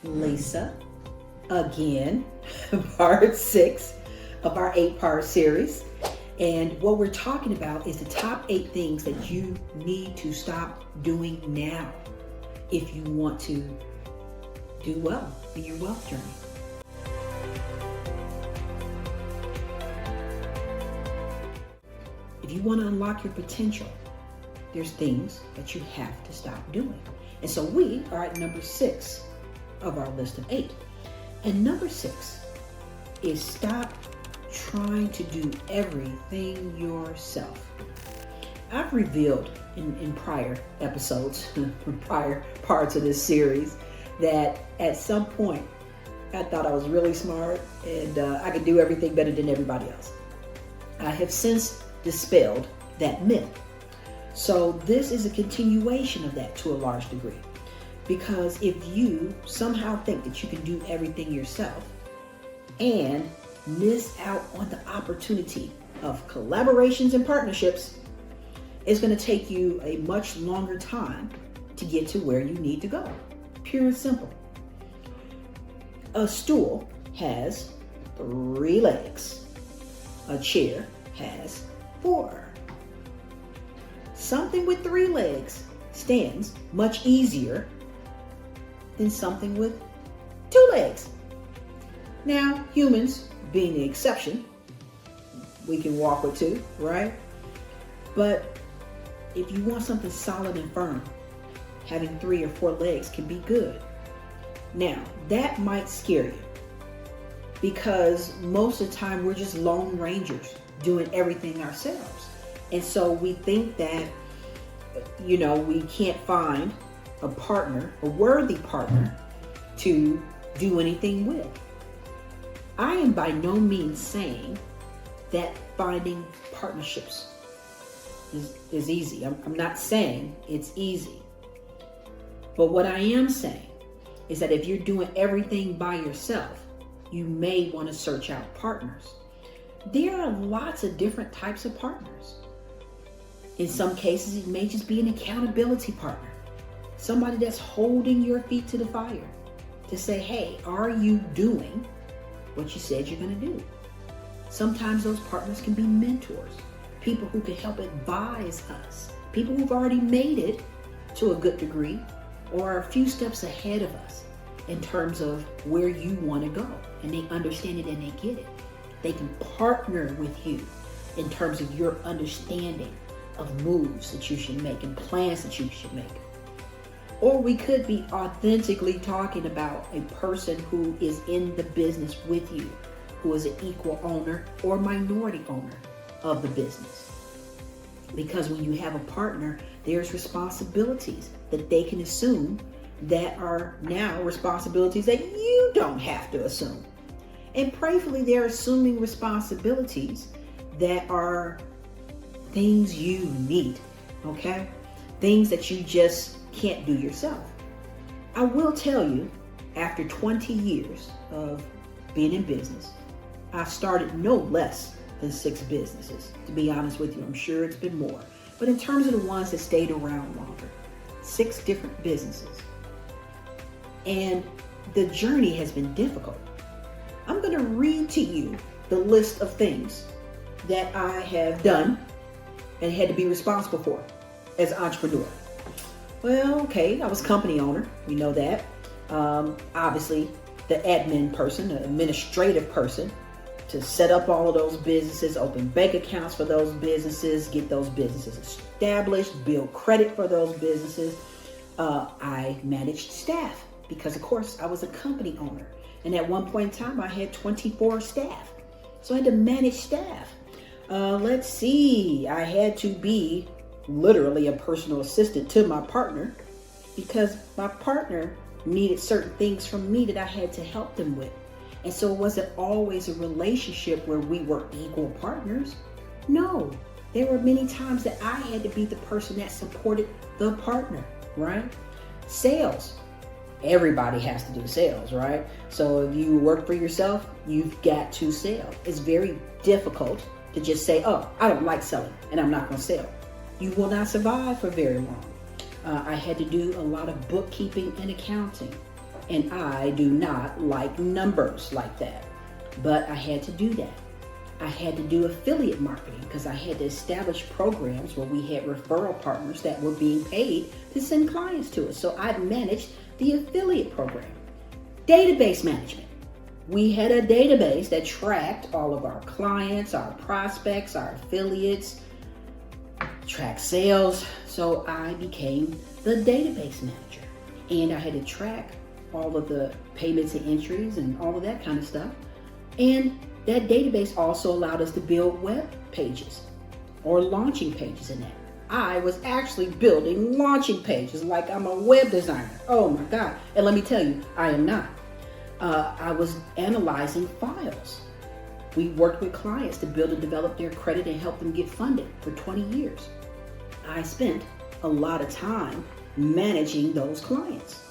Lisa again, part 6 of our 8-part series. And what we're talking about is the top 8 things that you need to stop doing now if you want to do well in your wealth journey. If you want to unlock your potential, there's things that you have to stop doing. And so we are at number 6 of our list of 8. And number 6 is stop trying to do everything yourself. I've revealed in prior episodes, prior parts of this series, that at some point I thought I was really smart and I could do everything better than everybody else. I have since dispelled that myth. So this is a continuation of that to a large degree. Because if you somehow think that you can do everything yourself and miss out on the opportunity of collaborations and partnerships, it's going to take you a much longer time to get to where you need to go. Pure and simple. A stool has 3 legs. A chair has 4. Something with 3 legs stands much easier than something with 2 legs. Now, humans being the exception, we can walk with 2, right? But if you want something solid and firm, having 3 or 4 legs can be good. Now, that might scare you because most of the time we're just lone rangers doing everything ourselves. And so we think that, we can't find a partner, a worthy partner to do anything with. I am by no means saying that finding partnerships is easy. I'm not saying it's easy. But what I am saying is that if you're doing everything by yourself, you may want to search out partners. There are lots of different types of partners. In some cases, it may just be an accountability partner. Somebody that's holding your feet to the fire to say, hey, are you doing what you said you're going to do? Sometimes those partners can be mentors, people who can help advise us, people who've already made it to a good degree or are a few steps ahead of us in terms of where you want to go. And they understand it and they get it. They can partner with you in terms of your understanding of moves that you should make and plans that you should make. Or we could be authentically talking about a person who is in the business with you, who is an equal owner or minority owner of the business. Because when you have a partner, there's responsibilities that they can assume that are now responsibilities that you don't have to assume. And prayerfully, they're assuming responsibilities that are things you need, okay? Things that you just can't do yourself. I will tell you, after 20 years of being in business, I started no less than 6 businesses. To be honest with you, I'm sure it's been more. But in terms of the ones that stayed around longer, 6 different businesses. And the journey has been difficult. I'm going to read to you the list of things that I have done and had to be responsible for as an entrepreneur. Well, okay, I was company owner. We know that. Obviously, the admin person, the administrative person, to set up all of those businesses, open bank accounts for those businesses, get those businesses established, build credit for those businesses. I managed staff because, of course, I was a company owner. And at one point in time, I had 24 staff. So I had to manage staff. Let's see, I had to be literally a personal assistant to my partner because my partner needed certain things from me that I had to help them with. And so it wasn't always a relationship where we were equal partners. No, there were many times that I had to be the person that supported the partner, right? Sales. Everybody has to do sales, right? So if you work for yourself, you've got to sell. It's very difficult to just say, oh, I don't like selling and I'm not going to sell. You will not survive for very long. I had to do a lot of bookkeeping and accounting. And I do not like numbers like that. But I had to do that. I had to do affiliate marketing because I had to establish programs where we had referral partners that were being paid to send clients to us. So I managed the affiliate program. Database management. We had a database that tracked all of our clients, our prospects, our affiliates, tracked sales. So I became the database manager. And I had to track all of the payments and entries and all of that kind of stuff. And that database also allowed us to build web pages or launching pages in that. I was actually building launching pages like I'm a web designer. Oh my God. And let me tell you, I am not. I was analyzing files. We worked with clients to build and develop their credit and help them get funded for 20 years. I spent a lot of time managing those clients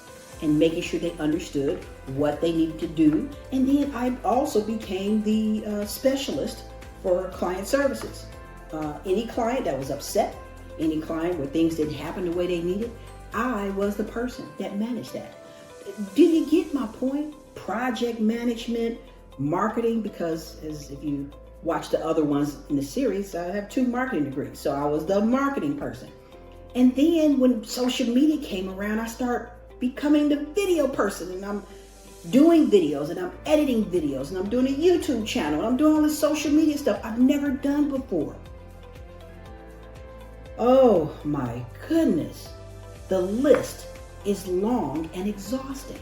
and making sure they understood what they needed to do. And then I also became the specialist for client services. Any client that was upset, any client where things didn't happen the way they needed, I was the person that managed that. Do you get my point? Project management, marketing, because as if you watch the other ones in the series, I have 2 marketing degrees. So I was the marketing person. And then when social media came around, I started becoming the video person, and I'm doing videos and I'm editing videos and I'm doing a YouTube channel and I'm doing all this social media stuff I've never done before. Oh my goodness. The list is long and exhausting.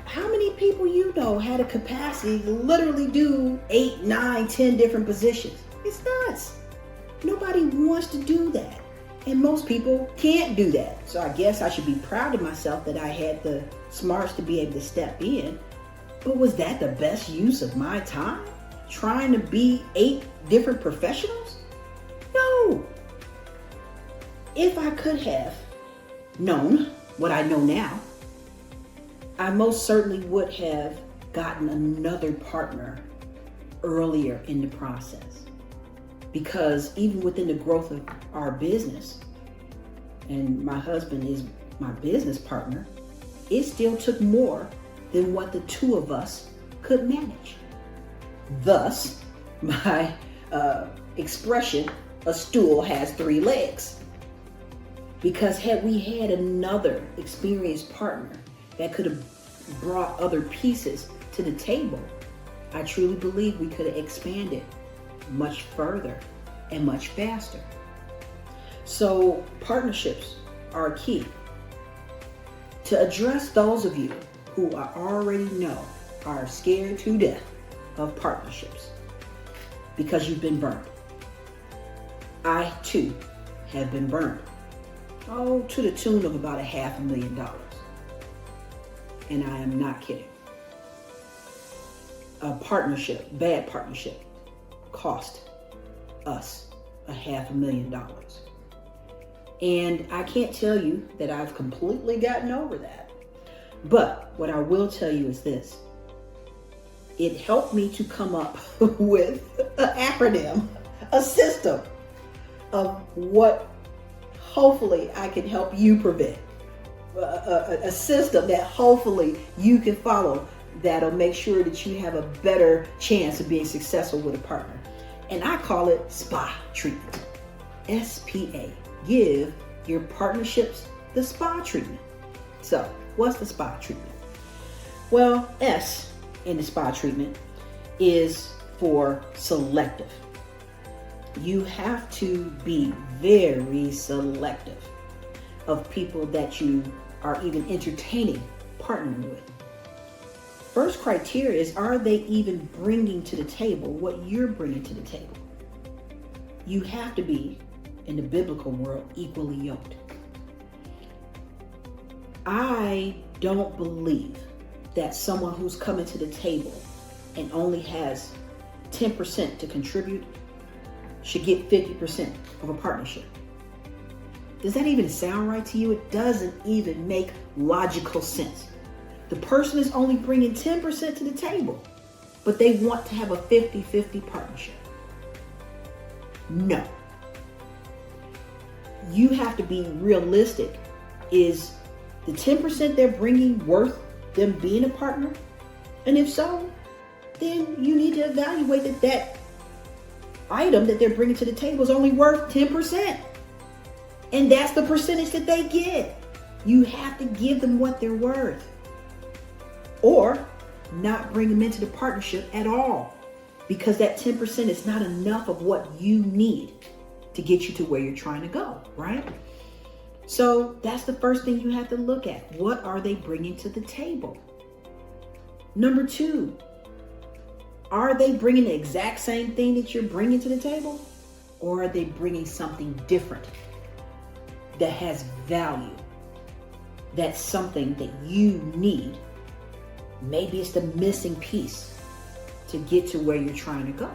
How many people you know had a capacity to literally do 8, 9, 10 different positions? It's nuts. Nobody wants to do that. And most people can't do that. So I guess I should be proud of myself that I had the smarts to be able to step in. But was that the best use of my time? Trying to be 8 different professionals? No. If I could have known what I know now, I most certainly would have gotten another partner earlier in the process. Because even within the growth of our business, and my husband is my business partner, it still took more than what the 2 of us could manage. Thus, my expression, a stool has 3 legs. Because had we had another experienced partner that could have brought other pieces to the table, I truly believe we could have expanded much further and much faster. So partnerships are key. To address those of you who I already know are scared to death of partnerships because you've been burned. I too have been burned. Oh, to the tune of about $500,000. And I am not kidding. A partnership, bad partnership, cost us $500,000. And I can't tell you that I've completely gotten over that. But what I will tell you is this. It helped me to come up with an acronym, a system of what hopefully I can help you prevent. A system that hopefully you can follow that'll make sure that you have a better chance of being successful with a partner. And I call it SPA treatment. SPA. Give your partnerships the SPA treatment. So, what's the SPA treatment? Well, S in the SPA treatment is for selective. You have to be very selective of people that you are even entertaining partnering with. First criteria is, are they even bringing to the table what you're bringing to the table? You have to be, in the biblical world, equally yoked. I don't believe that someone who's coming to the table and only has 10% to contribute should get 50% of a partnership. Does that even sound right to you? It doesn't even make logical sense. The person is only bringing 10% to the table, but they want to have a 50-50 partnership. No. You have to be realistic. Is the 10% they're bringing worth them being a partner? And if so, then you need to evaluate that item that they're bringing to the table is only worth 10%. And that's the percentage that they get. You have to give them what they're worth, or not bring them into the partnership at all, because that 10% is not enough of what you need to get you to where you're trying to go, right? So that's the first thing you have to look at. What are they bringing to the table? Number 2, are they bringing the exact same thing that you're bringing to the table? Or are they bringing something different that has value? That's something that you need. Maybe it's the missing piece to get to where you're trying to go.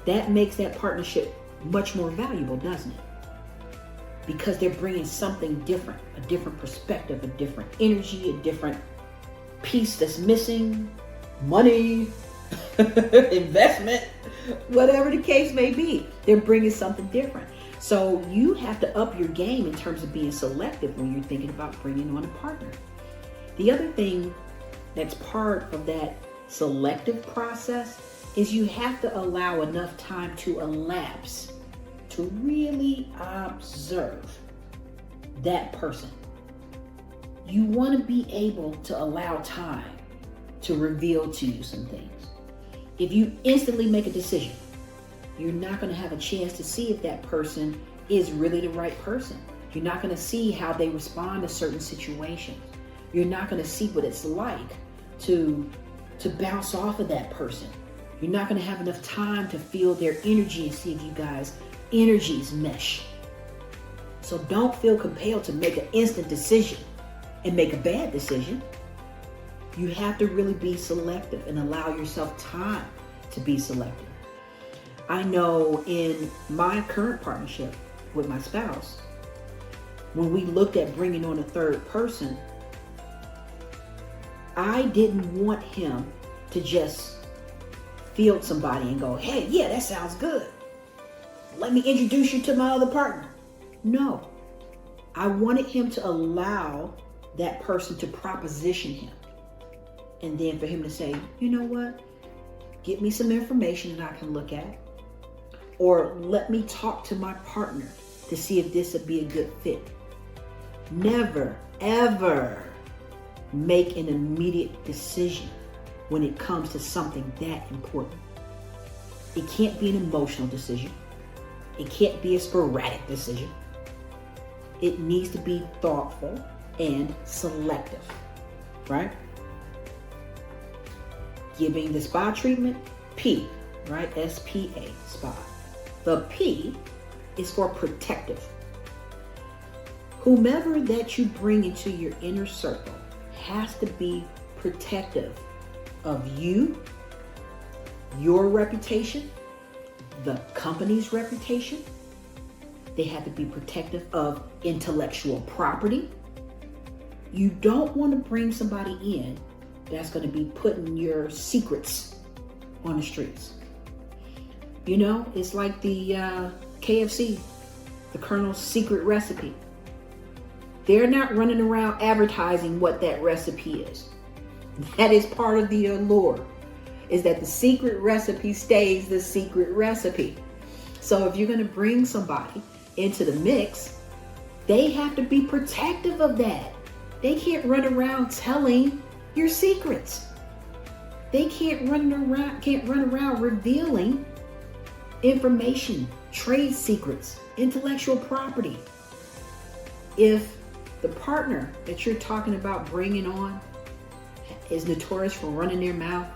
That makes that partnership much more valuable, doesn't it? Because they're bringing something different, a different perspective, a different energy, a different piece that's missing, money, investment, whatever the case may be. They're bringing something different. So you have to up your game in terms of being selective when you're thinking about bringing on a partner. The other thing that's part of that selective process is you have to allow enough time to elapse to really observe that person. You want to be able to allow time to reveal to you some things. If you instantly make a decision, you're not going to have a chance to see if that person is really the right person. You're not going to see how they respond to certain situations. You're not going to see what it's like to bounce off of that person. You're not going to have enough time to feel their energy and see if you guys' energies mesh. So don't feel compelled to make an instant decision and make a bad decision. You have to really be selective and allow yourself time to be selective. I know in my current partnership with my spouse, when we looked at bringing on a third person, I didn't want him to just field somebody and go, hey, yeah, that sounds good. Let me introduce you to my other partner. No, I wanted him to allow that person to proposition him. And then for him to say, you know what? Get me some information that I can look at. Or let me talk to my partner to see if this would be a good fit. Never, ever make an immediate decision when it comes to something that important. It can't be an emotional decision. It can't be a sporadic decision. It needs to be thoughtful and selective, right? Giving the spa treatment, P, right? S-P-A, spa. The P is for protective. Whomever that you bring into your inner circle has to be protective of you, your reputation, the company's reputation. They have to be protective of intellectual property. You don't want to bring somebody in that's going to be putting your secrets on the streets. You know, it's like the KFC, the Colonel's secret recipe. They're not running around advertising what that recipe is. That is part of the allure, is that the secret recipe stays the secret recipe. So if you're going to bring somebody into the mix, they have to be protective of that. They can't run around telling your secrets. They can't run around revealing information, trade secrets, intellectual property. If the partner that you're talking about bringing on is notorious for running their mouth,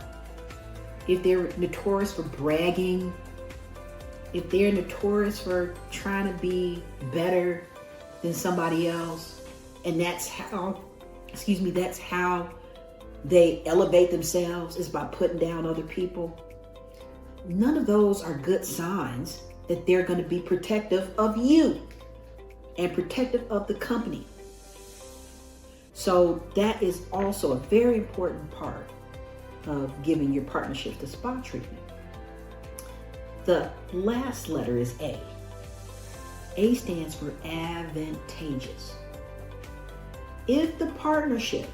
if they're notorious for bragging, if they're notorious for trying to be better than somebody else, and that's how they elevate themselves, is by putting down other people, none of those are good signs that they're going to be protective of you and protective of the company. So that is also a very important part of giving your partnership the spa treatment. The last letter is A. A stands for advantageous. If the partnership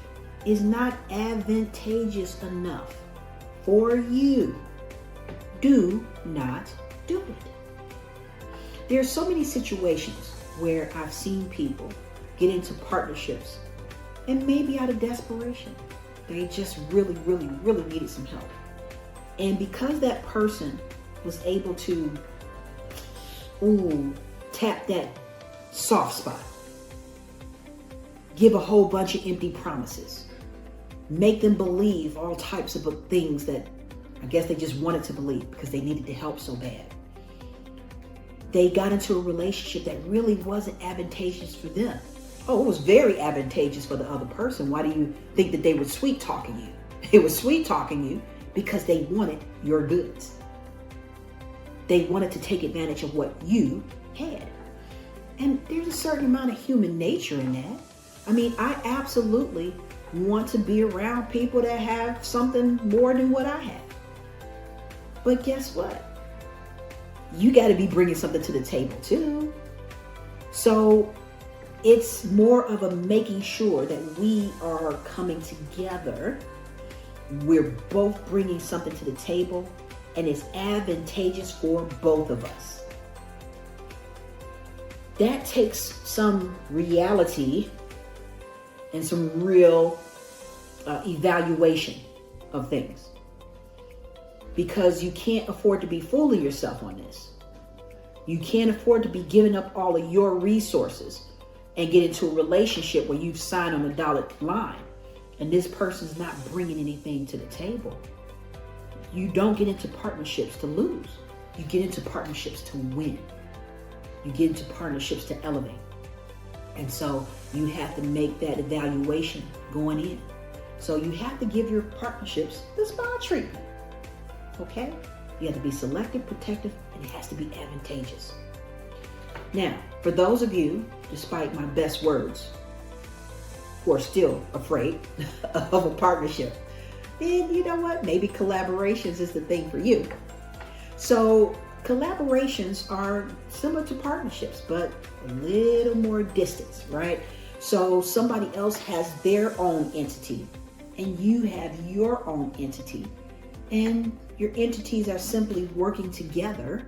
is not advantageous enough for you, do not do it. There are so many situations where I've seen people get into partnerships and maybe out of desperation. They just really needed some help. And because that person was able to tap that soft spot, give a whole bunch of empty promises, make them believe all types of things that I guess they just wanted to believe because they needed the help so bad. They got into a relationship that really wasn't advantageous for them. Oh, it was very advantageous for the other person. Why do you think that they were sweet talking you? They were sweet talking you because they wanted your goods. They wanted to take advantage of what you had. And there's a certain amount of human nature in that. I mean, I absolutely want to be around people that have something more than what I have. But guess what? You got to be bringing something to the table too. So it's more of a making sure that we are coming together. We're both bringing something to the table and it's advantageous for both of us. That takes some reality and some real evaluation of things. Because you can't afford to be fooling yourself on this. You can't afford to be giving up all of your resources and get into a relationship where you've signed on a dotted line and this person's not bringing anything to the table. You don't get into partnerships to lose. You get into partnerships to win. You get into partnerships to elevate. And so you have to make that evaluation going in. So you have to give your partnerships the spa treatment. Okay? You have to be selective, protective, and it has to be advantageous. Now, for those of you, despite my best words, who are still afraid of a partnership, then you know what? Maybe collaborations is the thing for you. So collaborations are similar to partnerships, but a little more distance, right? So somebody else has their own entity and you have your own entity. And your entities are simply working together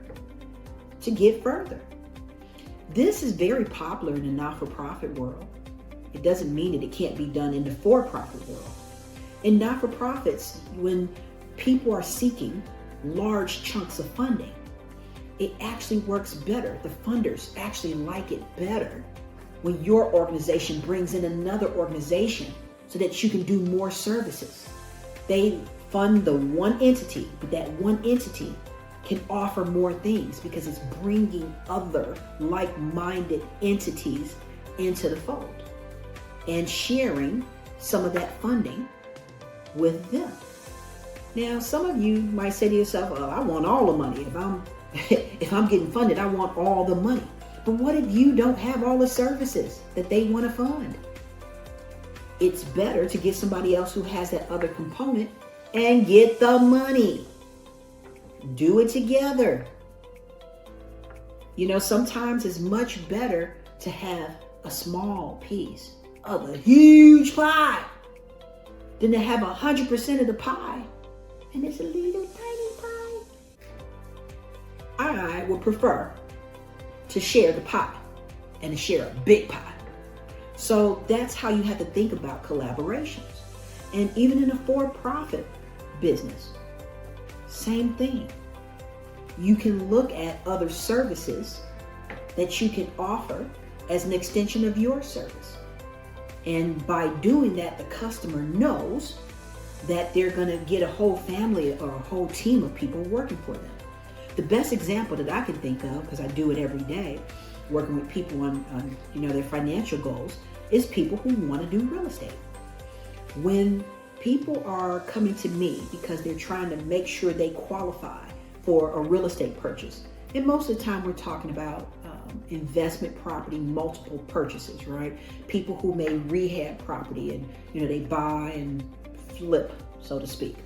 to get further. This is very popular in the not-for-profit world. It doesn't mean that it can't be done in the for-profit world. In not-for-profits, when people are seeking large chunks of funding, it actually works better. The funders actually like it better when your organization brings in another organization so that you can do more services. They fund the one entity, but that one entity can offer more things because it's bringing other like-minded entities into the fold and sharing some of that funding with them. Now, some of you might say to yourself, "Oh, I want all the money. If I'm getting funded, I want all the money." But what if you don't have all the services that they want to fund? It's better to get somebody else who has that other component and get the money. Do it together. You know, sometimes it's much better to have a small piece of a huge pie than to have 100% of the pie and it's a little tiny pie. I would prefer to share the pie and to share a big pie. So that's how you have to think about collaborations. And even in a for-profit business, same thing. You can look at other services that you can offer as an extension of your service. And by doing that, the customer knows that they're going to get a whole family or a whole team of people working for them. The best example that I can think of, because I do it every day, working with people on their financial goals, is people who want to do real estate. When people are coming to me because they're trying to make sure they qualify for a real estate purchase, and most of the time we're talking about investment property, multiple purchases, right? People who may rehab property and they buy and flip, so to speak,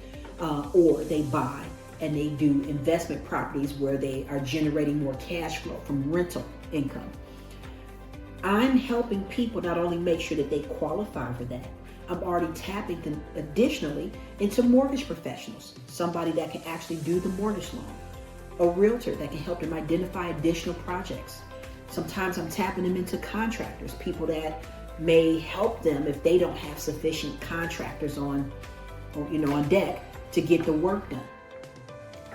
or they buy and they do investment properties where they are generating more cash flow from rental income. I'm helping people not only make sure that they qualify for that, I'm already tapping them additionally into mortgage professionals, somebody that can actually do the mortgage loan, a realtor that can help them identify additional projects. Sometimes I'm tapping them into contractors, people that may help them if they don't have sufficient contractors on deck to get the work done.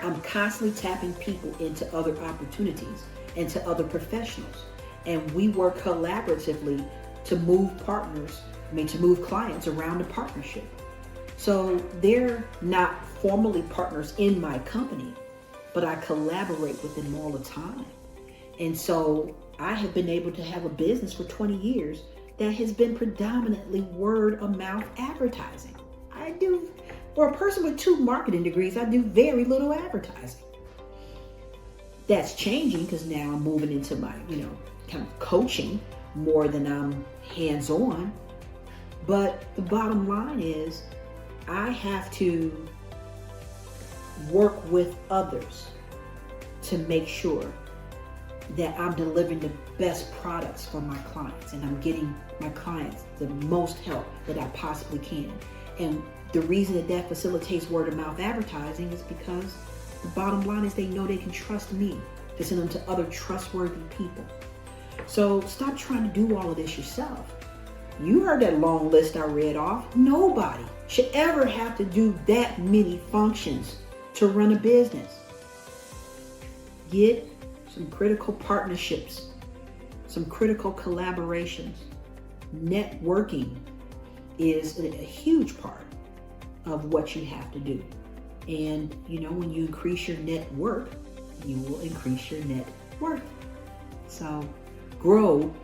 I'm constantly tapping people into other opportunities and to other professionals. And we work collaboratively to move clients around the partnership. So they're not formally partners in my company, but I collaborate with them all the time. And so I have been able to have a business for 20 years that has been predominantly word of mouth advertising. For a person with 2 marketing degrees, I do very little advertising. That's changing because now I'm moving into my, kind of coaching more than I'm hands-on. But the bottom line is I have to work with others to make sure that I'm delivering the best products for my clients and I'm getting my clients the most help that I possibly can. And the reason that facilitates word of mouth advertising is because the bottom line is they know they can trust me to send them to other trustworthy people. So stop trying to do all of this yourself. You heard that long list I read off. Nobody should ever have to do that many functions to run a business. Get some critical partnerships, some critical collaborations. Networking is a huge part of what you have to do. And when you increase your net worth, you will increase your net worth. So grow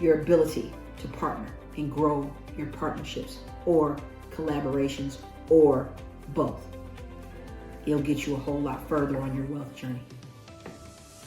your ability to partner and grow your partnerships or collaborations or both. It'll get you a whole lot further on your wealth journey.